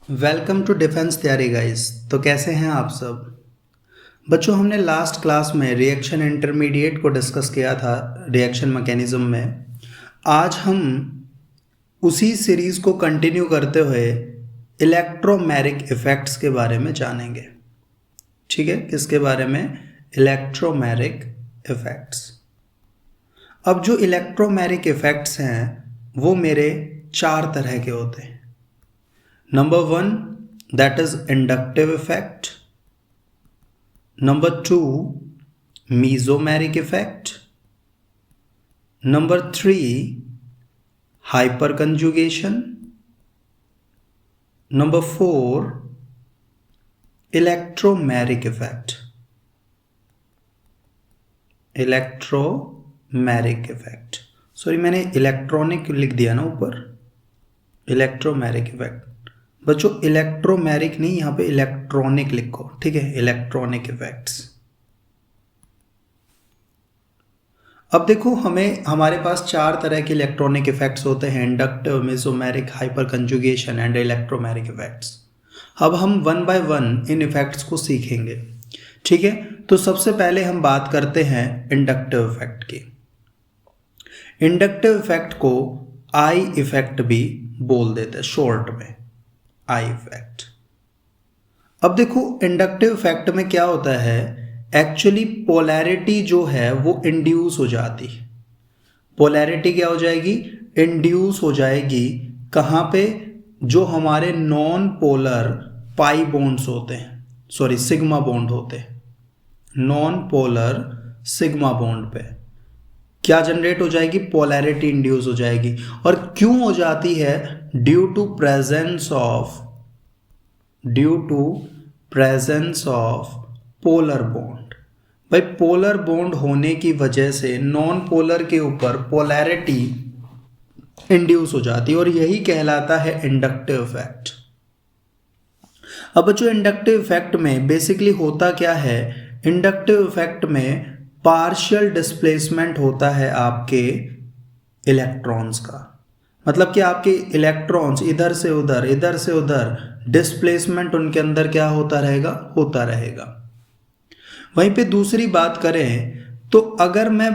Welcome to defence तैयारी guys. तो कैसे हैं आप सब बच्चों? हमने लास्ट क्लास में रिएक्शन इंटरमीडिएट को डिस्कस किया था रिएक्शन मैकेनिज्म में। आज हम उसी सीरीज़ को कंटिन्यू करते हुए इलेक्ट्रोमैरिक इफ़ेक्ट्स के बारे में जानेंगे। ठीक है, किसके बारे में? Electromeric effects. अब जो इलेक्ट्रोमैरिक इफ़ेक्ट्स हैं वो मेरे 4 तरह के होते हैं। Number 1, that is inductive effect. Number 2, mesomeric effect. Number 3, hyperconjugation. Number 4, electromeric effect. Electromeric effect, sorry मैंने इलेक्ट्रॉनिक लिख दिया ना ऊपर, इलेक्ट्रोमैरिक इफेक्ट। बच्चों इलेक्ट्रोमैरिक नहीं, यहाँ पे इलेक्ट्रॉनिक लिखो, ठीक है, इलेक्ट्रॉनिक इफेक्ट्स। अब देखो हमारे पास 4 तरह के इलेक्ट्रॉनिक इफेक्ट्स होते हैं, inductive, mesomeric, hyperconjugation and electromeric effects. अब हम वन बाय वन इन इफेक्ट्स को सीखेंगे, ठीक है। तो सबसे पहले हम बात करते हैं इंडक्टिव इफेक्ट की। इंडक्टिव इफेक्ट को आई इफेक्ट भी बोल देते हैं, शॉर्ट में आई इफेक्ट। अब देखो इंडक्टिव इफेक्ट में क्या होता है, एक्चुअली पोलैरिटी जो है वो इंड्यूस हो जाती है। पोलैरिटी क्या हो जाएगी? इंड्यूस हो जाएगी। कहाँ पे? जो हमारे नॉन पोलर पाई बॉन्ड्स होते हैं, सॉरी सिग्मा बॉन्ड होते हैं, नॉन पोलर सिग्मा बॉन्ड पे क्या जनरेट हो जाएगी? पोलैरिटी इंड्यूस हो जाएगी। और क्यों हो जाती है? Due to presence of polar bond. भाई पोलर बॉन्ड होने की वजह से नॉन पोलर के ऊपर पोलैरिटी इंड्यूस हो जाती है और यही कहलाता है इंडक्टिव इफेक्ट। अब बच्चों इंडक्टिव इफेक्ट में बेसिकली होता क्या है? इंडक्टिव इफेक्ट में पार्शियल डिस्प्लेसमेंट होता है आपके इलेक्ट्रॉन्स का। मतलब कि आपके इलेक्ट्रॉन्स इधर से उधर डिस्प्लेसमेंट उनके अंदर क्या होता रहेगा। वहीं पे दूसरी बात करें तो अगर मैं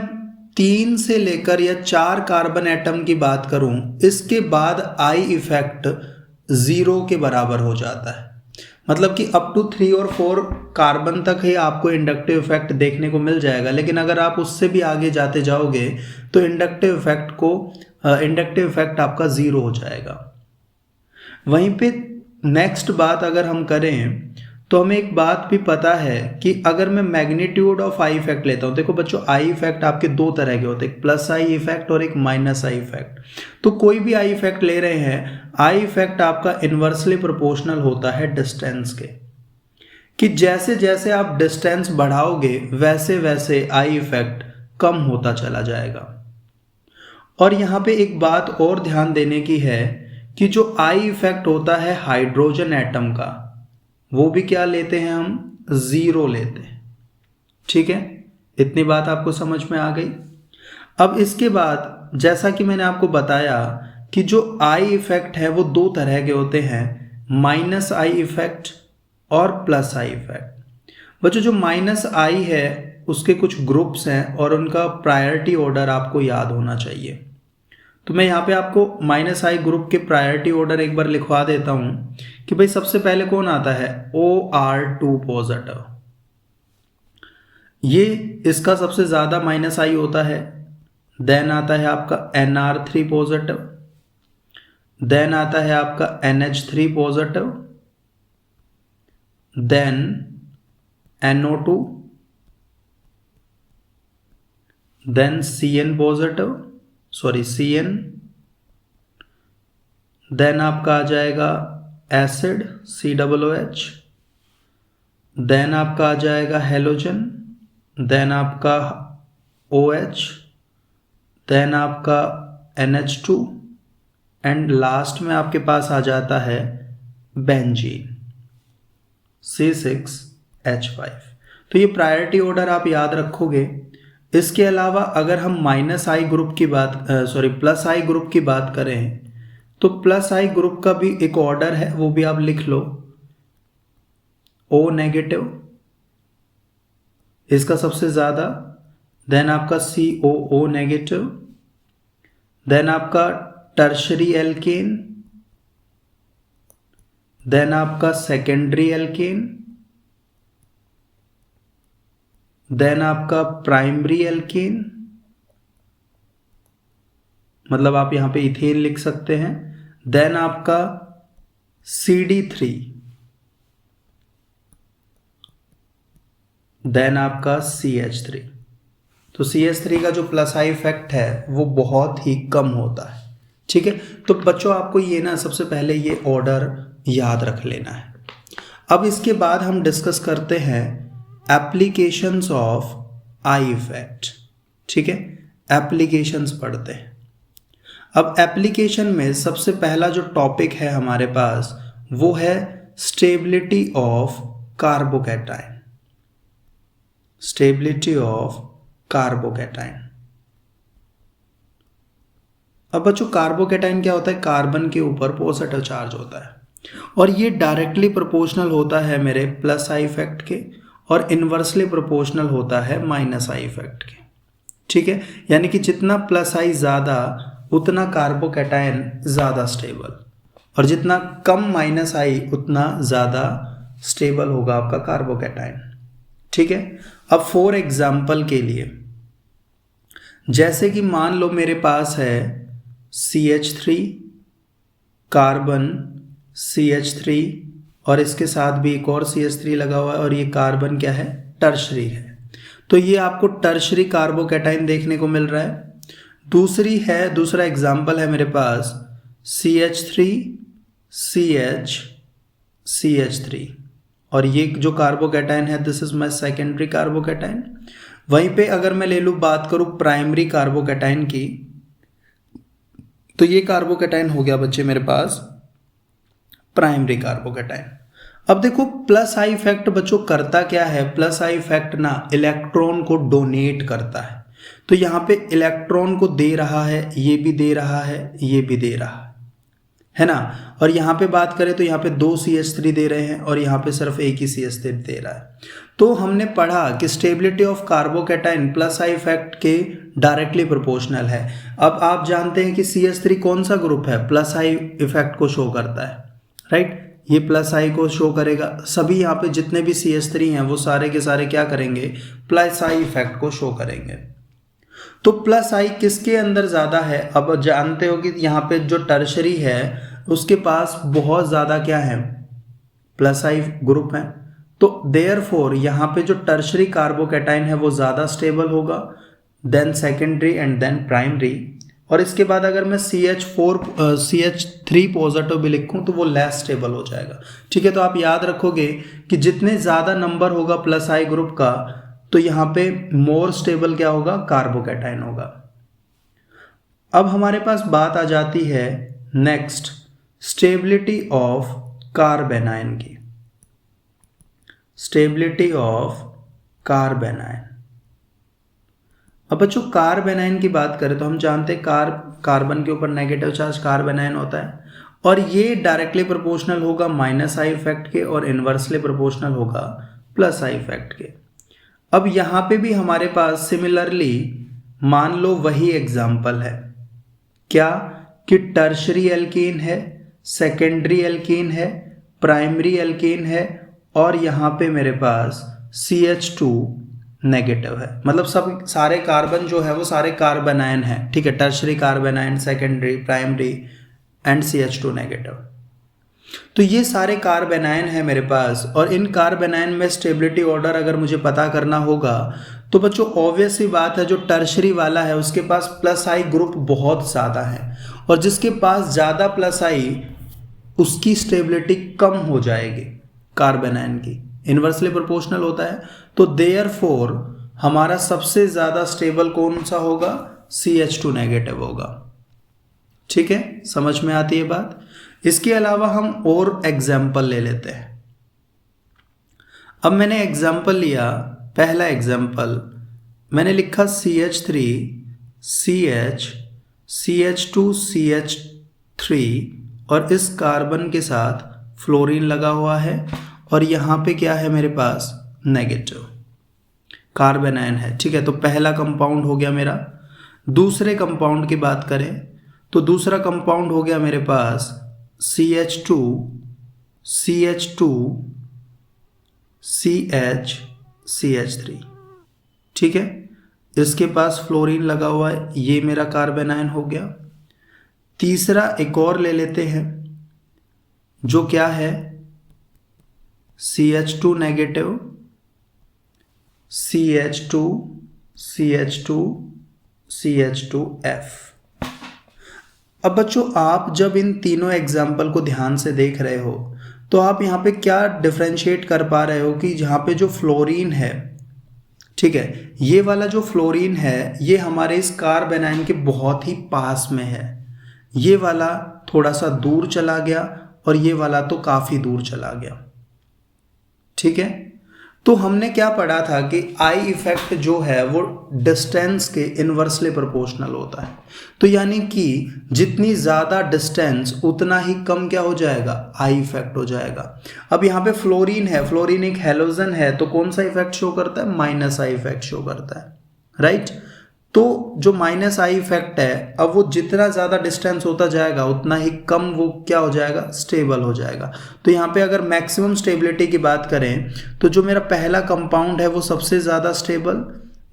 3 से लेकर या 4 कार्बन एटम की बात करूं, इसके बाद आई इफेक्ट 0 के बराबर हो जाता है। मतलब कि अप टू 3 और 4 कार्बन तक ही आपको इंडक्टिव इफेक्ट देखने को मिल जाएगा, लेकिन अगर आप उससे भी आगे जाते जाओगे तो इंडक्टिव इफेक्ट आपका 0 हो जाएगा। वहीं पे नेक्स्ट बात अगर हम करें तो हमें एक बात भी पता है कि अगर मैं मैग्नीट्यूड ऑफ आई इफेक्ट लेता हूं, देखो बच्चों आई इफेक्ट आपके 2 तरह के होते हैं, एक प्लस आई इफेक्ट और एक माइनस आई इफेक्ट। तो कोई भी आई इफेक्ट ले रहे हैं, आई इफेक्ट आपका इन्वर्सली प्रोपोर्शनल होता है डिस्टेंस के, कि जैसे जैसे आप डिस्टेंस बढ़ाओगे वैसे वैसे आई इफेक्ट कम होता चला जाएगा। और यहाँ पे एक बात और ध्यान देने की है कि जो आई इफेक्ट होता है हाइड्रोजन एटम का, वो भी क्या लेते हैं हम? 0 लेते हैं, ठीक है। इतनी बात आपको समझ में आ गई। अब इसके बाद जैसा कि मैंने आपको बताया कि जो आई इफेक्ट है वो 2 तरह के होते हैं, माइनस आई इफेक्ट और प्लस आई इफेक्ट। बच्चों जो माइनस आई है उसके कुछ ग्रुप्स हैं और उनका प्रायोरिटी ऑर्डर आपको याद होना चाहिए। तो मैं यहाँ पे आपको माइनस आई ग्रुप के प्रायोरिटी ऑर्डर एक बार लिखवा देता हूँ कि भाई सबसे पहले कौन आता है? OR2 पॉजिटिव, ये इसका सबसे ज़्यादा माइनस आई होता है। देन आता है आपका NR3 पॉजिटिव, देन आता है आपका NH3 positive, then NO2, then CN positive, sorry CN, then आपका आ जाएगा एसिड COOH, देन आपका आ जाएगा हेलोजन, देन आपका OH, देन आपका NH2 एंड लास्ट में आपके पास आ जाता है बेंजीन C6H5। तो ये प्रायोरिटी ऑर्डर आप याद रखोगे। इसके अलावा अगर हम माइनस आई ग्रुप की बात प्लस आई ग्रुप की बात करें तो प्लस आई ग्रुप का भी एक ऑर्डर है, वो भी आप लिख लो, O नेगेटिव इसका सबसे ज्यादा, देन आपका COO नेगेटिव, देन आपका टर्शरी एल्केन, देन आपका सेकेंडरी एल्केन, देन आपका प्राइमरी एल्केन, मतलब आप यहां पे इथेन लिख सकते हैं, देन आपका CD3, देन आपका CH3। तो CH3 का जो प्लस आई इफेक्ट है वो बहुत ही कम होता है। ठीक है, तो बच्चों आपको ये ना सबसे पहले ये ऑर्डर याद रख लेना है। अब इसके बाद हम डिस्कस करते हैं एप्लीकेशंस ऑफ आई इफेक्ट। ठीक है, एप्लीकेशंस पढ़ते हैं। अब एप्लीकेशन में सबसे पहला जो टॉपिक है हमारे पास वो है stability of carbocation. Stability of carbocation. अब बच्चों कार्बोकैटायन क्या होता है? कार्बन के ऊपर पॉजिटिव चार्ज होता है और ये डायरेक्टली प्रोपोर्शनल होता है मेरे प्लस आई इफेक्ट के और इन्वर्सली प्रोपोर्शनल होता है माइनस आई इफेक्ट के। ठीक है, यानी कि जितना प्लस आई ज़्यादा उतना कार्बोकैटायन ज़्यादा स्टेबल, और जितना कम माइनस आई उतना ज़्यादा स्टेबल होगा आपका कार्बोकैटायन। ठीक है, अब फॉर एग्जाम्पल के लिए जैसे कि मान लो मेरे पास है CH3 कार्बन CH3 और इसके साथ भी एक और CH3 लगा हुआ है और ये कार्बन क्या है? टर्शरी है। तो ये आपको टर्शरी कार्बोकैटायन देखने को मिल रहा है। दूसरा एग्जाम्पल है मेरे पास CH3 CH CH3 और ये जो कार्बोकैटायन है this is my secondary carbocation. वहीं पे अगर मैं ले लूँ बात करूँ प्राइमरी कार्बोकैटायन की, तो ये कार्बोकैटायन हो गया बच्चे मेरे पास प्राइमरी कार्बोकैटायन। अब देखो प्लस आई इफेक्ट बच्चों करता क्या है? प्लस आई इफेक्ट ना इलेक्ट्रॉन को डोनेट करता है। तो यहाँ पे इलेक्ट्रॉन को दे रहा है, ये भी दे रहा है, ये भी दे रहा है ना। और यहाँ पे बात करें तो यहाँ पे 2 CH3 दे रहे हैं और यहाँ पे सिर्फ एक ही CH3 दे रहा है। तो हमने पढ़ा कि stability of carbocation plus I effect के डायरेक्टली प्रोपोर्शनल है। अब आप जानते हैं कि CH3 कौन सा ग्रुप है? प्लस आई इफेक्ट को शो करता है, राइट। ये प्लस आई को शो करेगा। सभी यहाँ पे जितने भी CH3 हैं वो सारे के सारे क्या करेंगे? प्लस आई इफेक्ट को शो करेंगे। तो प्लस आई किसके अंदर ज़्यादा है? अब जानते हो कि यहाँ पे जो टर्शरी है उसके पास बहुत ज़्यादा क्या है? प्लस आई ग्रुप है। तो देयरफॉर यहाँ पे जो टर्शरी कार्बोकैटायन है वो ज़्यादा स्टेबल होगा than secondary and then primary. और इसके बाद अगर मैं CH3 पॉजिटिव भी लिखूं तो वो लेस स्टेबल हो जाएगा। ठीक है, तो आप याद रखोगे कि जितने ज़्यादा नंबर होगा प्लस आई ग्रुप का तो यहाँ पे मोर स्टेबल क्या होगा? कार्बोकैटायन होगा। अब हमारे पास बात आ जाती है नेक्स्ट स्टेबिलिटी ऑफ कार्बेनाइन की। Stability of कार्बेनाइन। अब बच्चों कार्बेनाइन की बात करें तो हम जानते हैं कार्बन के ऊपर नेगेटिव चार्ज कार्बेनाइन होता है और ये डायरेक्टली प्रोपोर्शनल होगा माइनस आई इफेक्ट के और इन्वर्सली प्रोपोर्शनल होगा प्लस आई इफेक्ट के। अब यहाँ पे भी हमारे पास सिमिलरली मान लो वही एग्जाम्पल है क्या कि टर्शरी एल्केन है, सेकेंडरी एल्केन है, प्राइमरी एल्केन है और यहाँ पे मेरे पास CH2 नेगेटिव है। मतलब सब सारे कार्बन जो है वो सारे कार्बेनाइन है। ठीक है, tertiary कार्बेनाइन, secondary, primary and CH2 negative. तो ये सारे कार्बेनाइन है मेरे पास और इन कार्बेनाइन में स्टेबिलिटी ऑर्डर अगर मुझे पता करना होगा तो बच्चों ऑब्वियस सी बात है जो टर्शरी वाला है उसके पास प्लस आई ग्रुप बहुत ज़्यादा है और जिसके पास ज़्यादा प्लस आई उसकी स्टेबिलिटी कम हो जाएगी कार्बेनाइन की, इन्वर्सली प्रोपोर्शनल होता है। तो देयरफॉर हमारा सबसे ज़्यादा स्टेबल कौन सा होगा? CH2 नेगेटिव होगा। ठीक है, समझ में आती है बात। इसके अलावा हम और एग्जाम्पल ले लेते हैं। अब मैंने एग्जाम्पल लिया, पहला एग्जाम्पल मैंने लिखा CH3 CH CH2 CH और इस कार्बन के साथ फ्लोरीन लगा हुआ है और यहाँ पे क्या है मेरे पास नेगेटिव कार्बन आयन है। ठीक है, तो पहला कंपाउंड हो गया मेरा। दूसरे कंपाउंड की बात करें तो दूसरा कंपाउंड हो गया मेरे पास CH2 CH3। ठीक है, इसके पास फ्लोरीन लगा हुआ है, ये मेरा कार्बन आयन हो गया। तीसरा एक और ले लेते हैं जो क्या है CH2 नेगेटिव CH2F। अब बच्चों आप जब इन तीनों एग्जाम्पल को ध्यान से देख रहे हो तो आप यहाँ पे क्या डिफरेंशिएट कर पा रहे हो कि जहाँ पे जो फ्लोरीन है, ठीक है, ये वाला जो फ्लोरीन है ये हमारे इस कार्बन आयन के बहुत ही पास में है, ये वाला थोड़ा सा दूर चला गया और ये वाला तो काफी दूर चला गया। ठीक है, तो हमने क्या पढ़ा था कि आई इफेक्ट जो है वो डिस्टेंस के इनवर्सली प्रोपोर्शनल होता है। तो यानी कि जितनी ज़्यादा डिस्टेंस उतना ही कम क्या हो जाएगा, आई इफेक्ट हो जाएगा। अब यहाँ पे फ्लोरीन है, फ्लोरीन एक हैलोजन है, तो कौन सा इफेक्ट शो करता है, माइनस आई इफेक्ट शो करता है, राइट। तो जो माइनस आई इफेक्ट है, अब वो जितना ज़्यादा डिस्टेंस होता जाएगा उतना ही कम वो क्या हो जाएगा, स्टेबल हो जाएगा। तो यहाँ पे अगर मैक्सिमम स्टेबिलिटी की बात करें तो जो मेरा पहला कंपाउंड है वो सबसे ज़्यादा स्टेबल,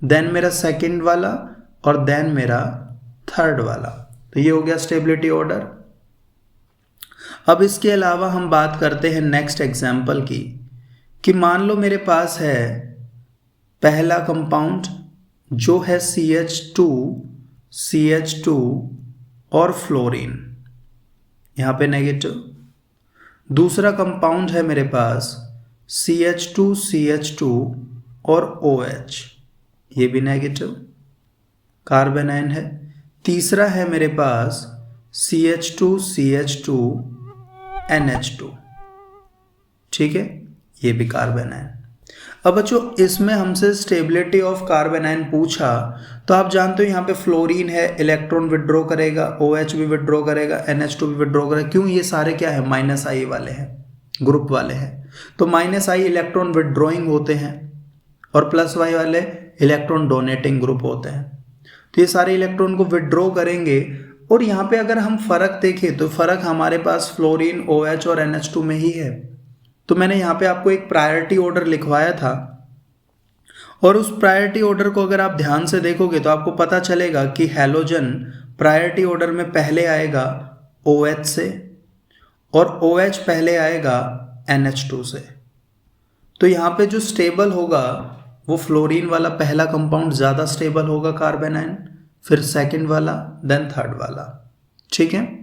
देन मेरा सेकंड वाला और देन मेरा थर्ड वाला। तो ये हो गया स्टेबिलिटी ऑर्डर। अब इसके अलावा हम बात करते हैं नेक्स्ट एग्जाम्पल की कि मान लो मेरे पास है पहला कंपाउंड जो है CH2 और फ्लोरीन, यहाँ पे नेगेटिव। दूसरा कंपाउंड है मेरे पास CH2 और OH, ये भी नेगेटिव कार्बन आयन है। तीसरा है मेरे पास CH2 NH2, ठीक है, ये भी कार्बन आयन। अब बच्चों इसमें हमसे स्टेबिलिटी ऑफ कार्बन आयन पूछा, तो आप जानते हो यहाँ पे फ्लोरीन है, इलेक्ट्रॉन विड्रॉ करेगा, OH भी विड्रॉ करेगा, NH2 भी विड्रॉ करेगा। क्यों, ये सारे क्या है, माइनस आई वाले हैं, ग्रुप वाले हैं। तो माइनस आई इलेक्ट्रॉन विड्रॉइंग होते हैं और प्लस वाई वाले इलेक्ट्रॉन डोनेटिंग ग्रुप होते हैं। तो ये सारे इलेक्ट्रॉन को विड्रॉ करेंगे। और यहाँ पे अगर हम फर्क देखें तो फर्क हमारे पास फ्लोरीन, OH और NH2 में ही है। तो मैंने यहाँ पे आपको एक प्रायोरिटी ऑर्डर लिखवाया था और उस प्रायोरिटी ऑर्डर को अगर आप ध्यान से देखोगे तो आपको पता चलेगा कि हैलोजन प्रायोरिटी ऑर्डर में पहले आएगा OH से और OH पहले आएगा NH2 से। तो यहाँ पे जो स्टेबल होगा वो फ्लोरीन वाला पहला कंपाउंड ज़्यादा स्टेबल होगा कार्बन आयन, फिर सेकंड वाला, देन थर्ड वाला। ठीक है,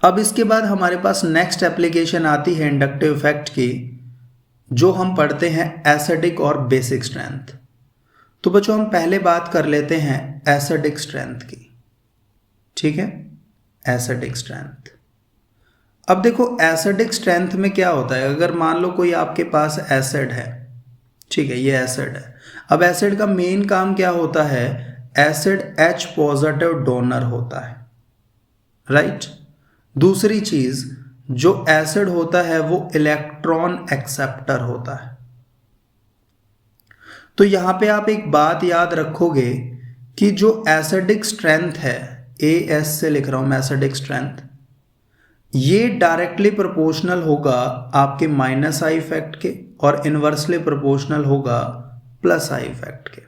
अब इसके बाद हमारे पास नेक्स्ट एप्लीकेशन आती है इंडक्टिव इफेक्ट की, जो हम पढ़ते हैं एसिडिक और बेसिक स्ट्रेंथ। तो बच्चों हम पहले बात कर लेते हैं एसिडिक स्ट्रेंथ की। ठीक है, एसिडिक स्ट्रेंथ। अब देखो एसिडिक स्ट्रेंथ में क्या होता है, अगर मान लो कोई आपके पास एसिड है, ठीक है, ये एसिड है। अब एसिड का मेन काम क्या होता है, एसिड H पॉजिटिव डोनर होता है, राइट। दूसरी चीज, जो एसिड होता है वो इलेक्ट्रॉन एक्सेप्टर होता है। तो यहां पे आप एक बात याद रखोगे कि जो एसिडिक स्ट्रेंथ है, AS से लिख रहा हूं मैं एसिडिक स्ट्रेंथ, ये डायरेक्टली प्रोपोर्शनल होगा आपके माइनस आई इफेक्ट के और इनवर्सली प्रोपोर्शनल होगा प्लस आई इफेक्ट के।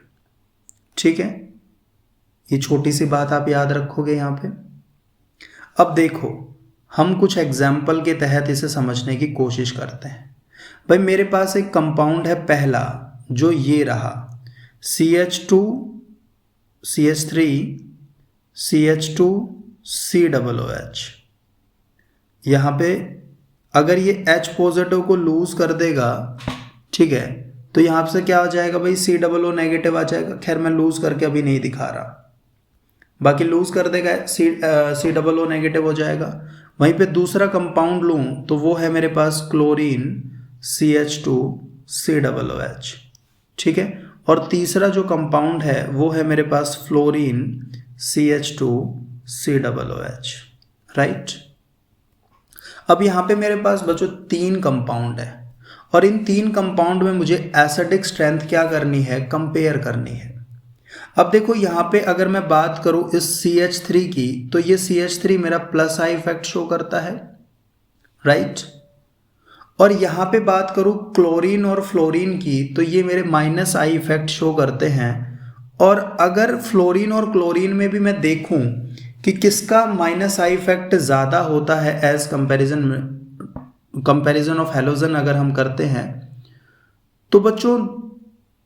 ठीक है, ये छोटी सी बात आप याद रखोगे यहां पे। अब देखो हम कुछ एग्जाम्पल के तहत इसे समझने की कोशिश करते हैं। भाई मेरे पास एक कंपाउंड है पहला जो ये रहा CH2 CH3 CH2 COOH। यहाँ पे अगर ये H पॉजिटिव को लूज कर देगा, ठीक है, तो यहाँ से क्या आ जाएगा भाई, COO नेगेटिव आ जाएगा। खैर मैं लूज करके अभी नहीं दिखा रहा, बाकी लूज कर देगा COO नेगेटिव हो जाएगा। वहीं पे दूसरा कंपाउंड लूँ तो वो है मेरे पास क्लोरीन CH2 COOH, ठीक है। और तीसरा जो कंपाउंड है वो है मेरे पास फ्लोरीन CH2 COOH। राइट। अब यहाँ पे मेरे पास बच्चों 3 कंपाउंड है और इन 3 कंपाउंड में मुझे एसिडिक स्ट्रेंथ क्या करनी है, कंपेयर करनी है। अब देखो यहाँ पे अगर मैं बात करूँ इस CH3 की, तो ये CH3 मेरा प्लस आई इफेक्ट शो करता है, राइट। और यहाँ पे बात करूँ क्लोरीन और फ्लोरीन की, तो ये मेरे माइनस आई इफेक्ट शो करते हैं। और अगर फ्लोरीन और क्लोरीन में भी मैं देखूं कि किसका माइनस आई इफेक्ट ज़्यादा होता है एज कंपैरिजन ऑफ हैलोजन अगर हम करते हैं, तो बच्चों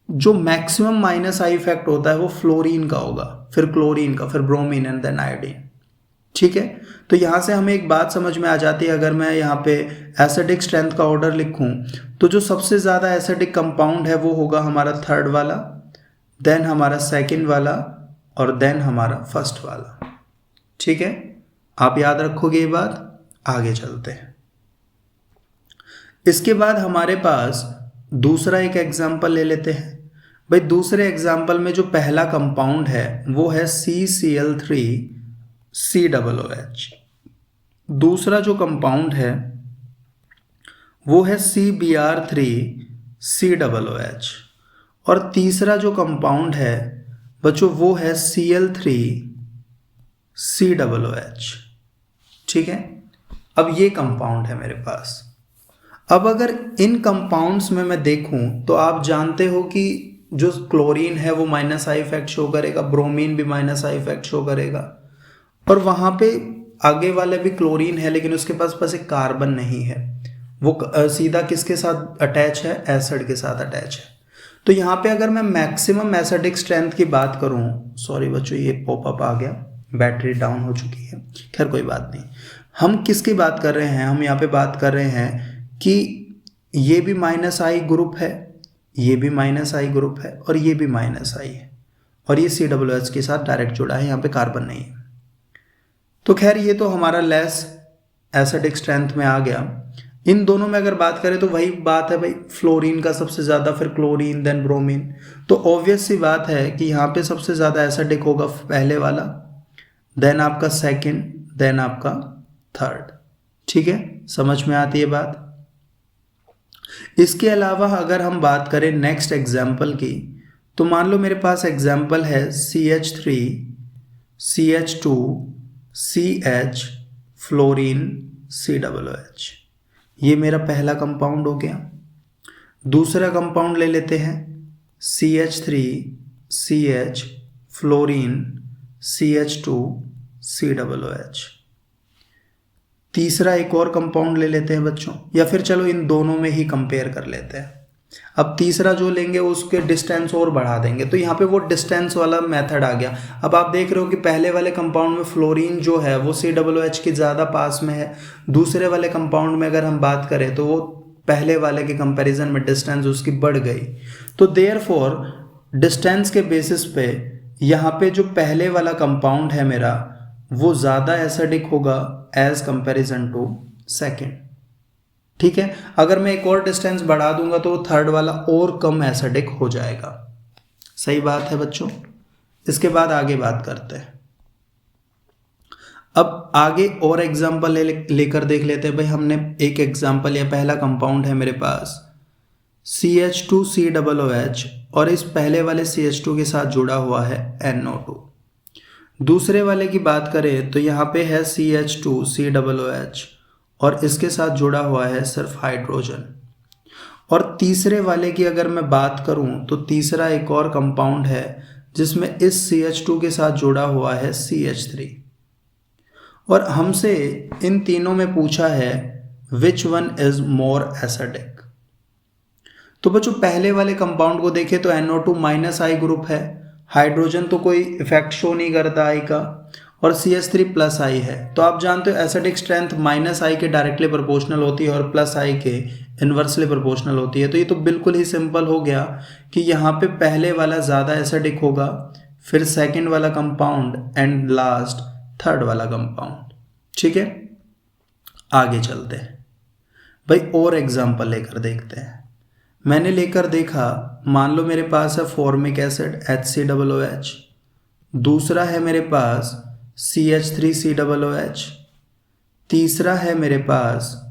जो मैक्सिमम माइनस आई इफेक्ट होता है वो फ्लोरीन का होगा, फिर क्लोरीन का, फिर ब्रोमीन एंड देन आयोडीन। ठीक है, तो यहाँ से हमें एक बात समझ में आ जाती है। अगर मैं यहाँ पे एसिडिक स्ट्रेंथ का ऑर्डर लिखूं, तो जो सबसे ज़्यादा एसिडिक कंपाउंड है वो होगा हमारा थर्ड वाला, देन हमारा सेकंड वाला और देन हमारा फर्स्ट वाला। ठीक है, आप याद रखोगे ये बात। आगे चलते हैं। इसके बाद हमारे पास दूसरा एक एग्जाम्पल ले लेते हैं। भाई दूसरे एग्जाम्पल में जो पहला कंपाउंड है वो है CCl3COOH। दूसरा जो कंपाउंड है वो है CBr3COOH। और तीसरा जो कंपाउंड है बच्चों वो है Cl3COOH। ठीक है, अब ये कंपाउंड है मेरे पास। अब अगर इन कंपाउंड्स में मैं देखूं तो आप जानते हो कि जो क्लोरीन है वो माइनस आई इफेक्ट शो करेगा, ब्रोमीन भी माइनस आई इफेक्ट शो करेगा, और वहाँ पे आगे वाले भी क्लोरीन है लेकिन उसके पास बस एक कार्बन नहीं है, वो सीधा किसके साथ अटैच है, एसिड के साथ अटैच है। तो यहाँ पे अगर मैं मैक्सिमम एसिडिक स्ट्रेंथ की बात करूँ, सॉरी बच्चों ये पॉपअप आ गया, बैटरी डाउन हो चुकी है, खैर कोई बात नहीं। हम किसकी बात कर रहे हैं, हम यहाँ पे बात कर रहे हैं कि ये भी माइनस आई ग्रुप है, ये भी माइनस आई ग्रुप है और ये भी माइनस आई है, और ये COOH के साथ डायरेक्ट जुड़ा है, यहाँ पे कार्बन नहीं है। तो खैर ये तो हमारा लेस एसिडिक स्ट्रेंथ में आ गया। इन दोनों में अगर बात करें तो वही बात है भाई, फ्लोरीन का सबसे ज़्यादा, फिर क्लोरीन, देन ब्रोमीन। तो ऑब्वियस सी बात है कि यहाँ पे सबसे ज़्यादा एसिडिक होगा पहले वाला, देन आपका सेकंड, देन आपका थर्ड। ठीक है, समझ में आती है बात। इसके अलावा अगर हम बात करें नेक्स्ट एग्जाम्पल की, तो मान लो मेरे पास एग्जाम्पल है CH3CH2CH फ्लोरीन COOH। ये मेरा पहला कंपाउंड हो गया। दूसरा कंपाउंड ले लेते हैं CH3CH फ्लोरीन CH2COOH। तीसरा एक और कंपाउंड ले लेते हैं बच्चों, या फिर चलो इन दोनों में ही कंपेयर कर लेते हैं। अब तीसरा जो लेंगे उसके डिस्टेंस और बढ़ा देंगे, तो यहाँ पे वो डिस्टेंस वाला मेथड आ गया। अब आप देख रहे हो कि पहले वाले कंपाउंड में फ्लोरीन जो है वो COOH के ज़्यादा पास में है। दूसरे वाले कंपाउंड में अगर हम बात करें तो वो पहले वाले के कंपैरिजन में डिस्टेंस उसकी बढ़ गई। तो देयरफॉर डिस्टेंस के बेसिस पे यहाँ पे जो पहले वाला कंपाउंड है मेरा वो ज़्यादा एसिडिक होगा एज कंपैरिजन टू सेकेंड। ठीक है, अगर मैं एक और डिस्टेंस बढ़ा दूंगा तो थर्ड वाला और कम एसिडिक हो जाएगा। सही बात है बच्चों। इसके बाद आगे बात करते हैं। अब आगे और एग्जांपल लेकर देख लेते हैं। भाई हमने एक एग्जांपल, या पहला कंपाउंड है मेरे पास CH2COOH और इस पहले वाले CH2 के साथ जुड़ा हुआ है NO2। दूसरे वाले की बात करें तो यहाँ पे है CH2COOH और इसके साथ जुड़ा हुआ है सिर्फ हाइड्रोजन। और तीसरे वाले की अगर मैं बात करूँ तो तीसरा एक और कंपाउंड है जिसमें इस CH2 के साथ जुड़ा हुआ है CH3। और हमसे इन तीनों में पूछा है which one is more acidic. तो बच्चों पहले वाले कंपाउंड को देखें तो NO2 माइनस आई ग्रुप है, हाइड्रोजन तो कोई इफेक्ट शो नहीं करता आई का, और CH3 प्लस आई है। तो आप जानते हो एसिडिक स्ट्रेंथ माइनस आई के डायरेक्टली प्रोपोर्शनल होती है और प्लस आई के इन्वर्सली प्रोपोर्शनल होती है। तो ये तो बिल्कुल ही सिंपल हो गया कि यहाँ पे पहले वाला ज़्यादा एसिडिक होगा, फिर सेकंड वाला कंपाउंड एंड लास्ट थर्ड वाला कंपाउंड। ठीक है, आगे चलते हैं। भाई और एग्जाम्पल लेकर देखते हैं। मैंने लेकर देखा, मान लो मेरे पास है फॉर्मिक एसिड HCOOH, दूसरा है मेरे पास CH3COOH, तीसरा है मेरे पास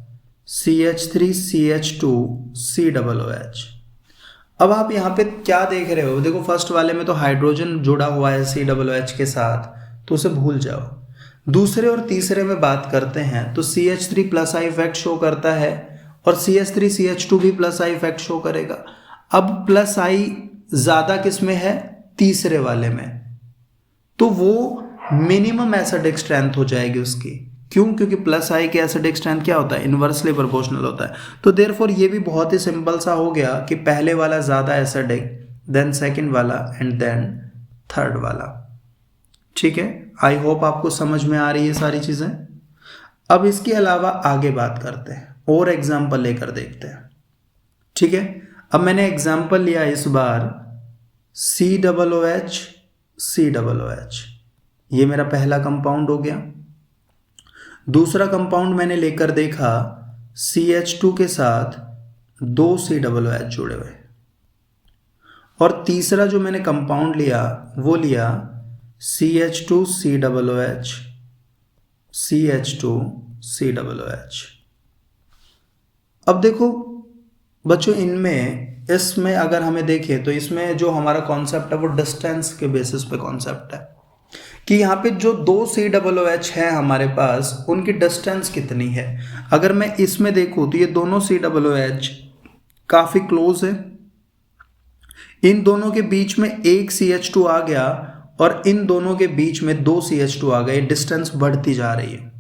CH3CH2COOH। अब आप यहाँ पे क्या देख रहे हो, देखो फर्स्ट वाले में तो हाइड्रोजन जुड़ा हुआ है COOH के साथ, तो उसे भूल जाओ। दूसरे और तीसरे में बात करते हैं तो CH3 plus I effect show करता है और CH3CH2 भी प्लस आई इफेक्ट शो करेगा। अब प्लस आई ज़्यादा किस में है, तीसरे वाले में, तो वो मिनिमम एसिडिक स्ट्रेंथ हो जाएगी उसकी। क्यों? क्योंकि प्लस आई के एसिडिक स्ट्रेंथ क्या होता है, इन्वर्सली प्रोपोर्शनल होता है। तो देयरफॉर ये भी बहुत ही सिंपल सा हो गया कि पहले वाला ज़्यादा एसिडिक, देन सेकंड वाला एंड देन थर्ड वाला। ठीक है, आई होप आपको समझ में आ रही है सारी चीज़ें। अब इसके अलावा आगे बात करते हैं और एग्जाम्पल लेकर देखते हैं। ठीक है, अब मैंने एग्जाम्पल लिया इस बार COOH COOH, ये मेरा पहला कंपाउंड हो गया। दूसरा कंपाउंड मैंने लेकर देखा CH2 के साथ 2 COOH जुड़े हुए, और तीसरा जो मैंने कंपाउंड लिया वो लिया CH2COOH CH2COOH। अब देखो बच्चों, इसमें अगर हमें देखें तो इसमें जो हमारा कॉन्सेप्ट है वो डिस्टेंस के बेसिस पे कॉन्सेप्ट है कि यहाँ पे जो 2 COOH है हमारे पास, उनकी डिस्टेंस कितनी है। अगर मैं इसमें देखूँ तो ये दोनों COOH काफ़ी क्लोज है, इन दोनों के बीच में एक CH2 आ गया और इन दोनों के बीच में 2 CH2 आ गए, डिस्टेंस बढ़ती जा रही है।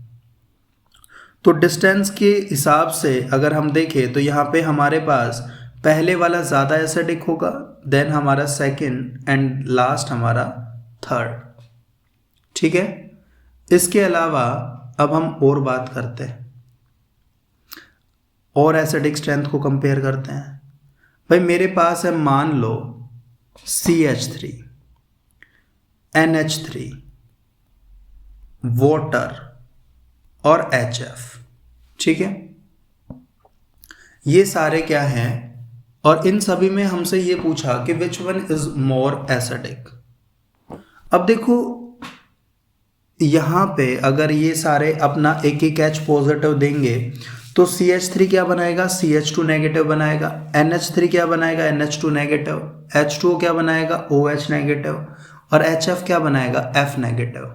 तो डिस्टेंस के हिसाब से अगर हम देखें तो यहाँ पे हमारे पास पहले वाला ज़्यादा एसिडिक होगा, देन हमारा सेकंड एंड लास्ट हमारा थर्ड। ठीक है, इसके अलावा अब हम और बात करते हैं और एसिडिक स्ट्रेंथ को कंपेयर करते हैं। भाई मेरे पास है, मान लो CH3 NH3 वाटर और HF। ठीक है, ये सारे क्या हैं, और इन सभी में हमसे ये पूछा कि which one is more acidic. अब देखो यहाँ पे अगर ये सारे अपना एक एक H पॉजिटिव देंगे तो CH3 क्या बनाएगा, CH2 नेगेटिव बनाएगा, NH3 क्या बनाएगा, NH2 नेगेटिव, H2O क्या बनाएगा, OH नेगेटिव, और HF क्या बनाएगा, F नेगेटिव।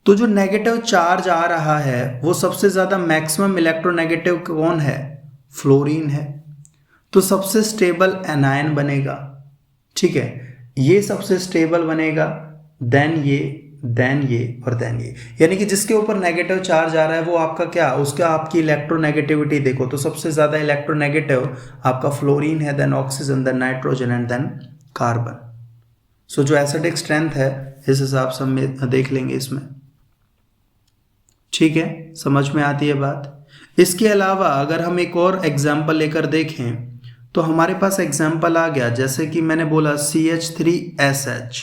तो जो नेगेटिव चार्ज आ रहा है वो सबसे ज़्यादा मैक्सिमम इलेक्ट्रोनेगेटिव कौन है, फ्लोरीन है, तो सबसे स्टेबल एनायन बनेगा। ठीक है, ये सबसे स्टेबल बनेगा, देन ये और देन ये, यानी कि जिसके ऊपर नेगेटिव चार्ज आ रहा है वो आपका क्या, उसका आपकी इलेक्ट्रोनेगेटिविटी देखो तो सबसे ज़्यादा इलेक्ट्रोनेगेटिव आपका फ्लोरीन है, then oxygen, then nitrogen and then carbon. So जो एसिडिक स्ट्रेंथ है इस हिसाब से हम देख लेंगे इसमें। ठीक है, समझ में आती है बात। इसके अलावा अगर हम एक और एग्जाम्पल लेकर देखें तो हमारे पास एग्जाम्पल आ गया, जैसे कि मैंने बोला CH3SH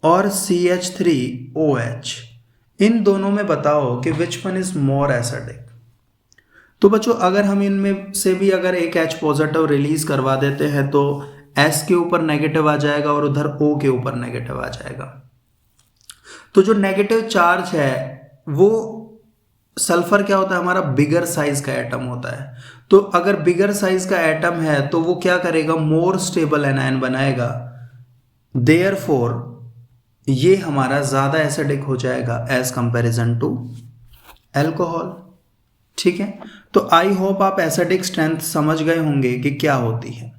और CH3OH, इन दोनों में बताओ कि which one is more acidic. तो बच्चों अगर हम इनमें से भी अगर एक H पॉजिटिव रिलीज करवा देते हैं तो S के ऊपर नेगेटिव आ जाएगा और उधर O के ऊपर नेगेटिव आ जाएगा। तो जो नेगेटिव चार्ज है वो सल्फर क्या होता है, हमारा बिगर साइज का एटम होता है। तो अगर बिगर साइज का एटम है तो वो क्या करेगा, मोर स्टेबल एनायन बनाएगा, देयरफॉर ये हमारा ज्यादा एसिडिक हो जाएगा एज कंपैरिजन टू अल्कोहल। ठीक है, तो आई होप आप एसिडिक स्ट्रेंथ समझ गए होंगे कि क्या होती है।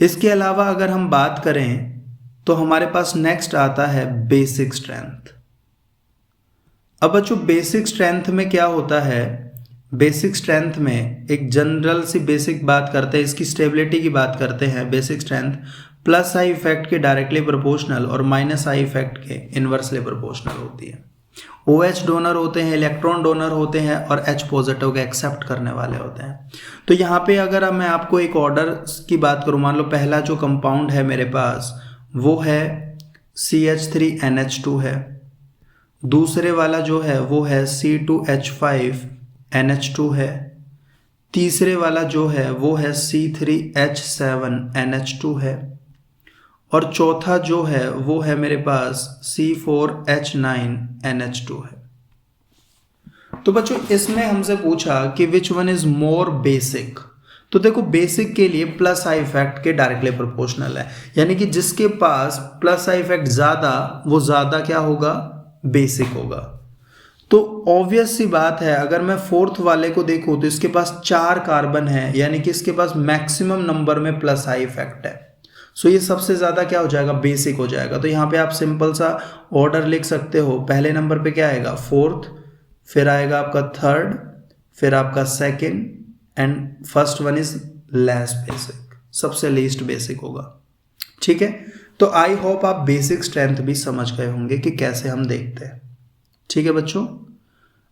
इसके अलावा अगर हम बात करें तो हमारे पास नेक्स्ट आता है बेसिक स्ट्रेंथ। अब बच्चों बेसिक स्ट्रेंथ में क्या होता है, बेसिक स्ट्रेंथ में एक जनरल सी बेसिक बात करते हैं, इसकी स्टेबिलिटी की बात करते हैं। Basic strength plus I effect के डायरेक्टली प्रोपोर्शनल और माइनस आई इफेक्ट के इन्वर्सली प्रोपोर्शनल होती है। OH डोनर होते हैं, इलेक्ट्रॉन डोनर होते हैं और H पॉजिटिव को एक्सेप्ट करने वाले होते हैं। तो यहाँ पे अगर मैं आपको एक ऑर्डर की बात करूँ, मान लो पहला जो कंपाउंड है मेरे पास वो है CH3NH2 है, दूसरे वाला जो है वो है C2H5NH2 है, तीसरे वाला जो है वो है C3H7NH2 है, और चौथा जो है वो है मेरे पास C4H9NH2 है। तो बच्चों इसमें हमसे पूछा कि which one is more basic. तो देखो बेसिक के लिए प्लस आई इफेक्ट के डायरेक्टली प्रोपोर्शनल है, यानी कि जिसके पास प्लस आई इफेक्ट ज्यादा वो ज्यादा क्या होगा, बेसिक होगा। तो ऑब्वियस सी बात है, अगर मैं फोर्थ वाले को देखूं तो इसके पास 4 कार्बन है, यानी कि इसके पास मैक्सिमम नंबर में प्लस आई इफेक्ट है। सो ये सबसे ज्यादा क्या हो जाएगा, बेसिक हो जाएगा। तो यहाँ पे आप सिंपल सा ऑर्डर लिख सकते हो, पहले नंबर पे क्या आएगा, फोर्थ, फिर आएगा आपका थर्ड, फिर आपका second, and first one is less basic, सबसे लीस्ट बेसिक होगा। ठीक है, तो आई होप आप बेसिक स्ट्रेंथ भी समझ गए होंगे कि कैसे हम देखते हैं। ठीक है बच्चों,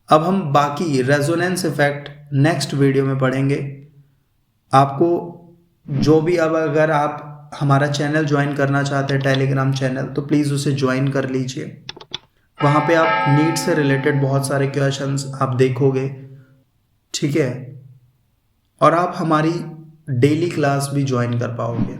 अब हम बाकी रेजोनेंस इफेक्ट नेक्स्ट वीडियो में पढ़ेंगे। आपको जो भी, अब अगर आप हमारा चैनल ज्वाइन करना चाहते हैं, टेलीग्राम चैनल, तो प्लीज़ उसे ज्वाइन कर लीजिए। वहाँ पे आप नीट से रिलेटेड बहुत सारे क्वेश्चंस आप देखोगे। ठीक है, और आप हमारी डेली क्लास भी ज्वाइन कर पाओगे।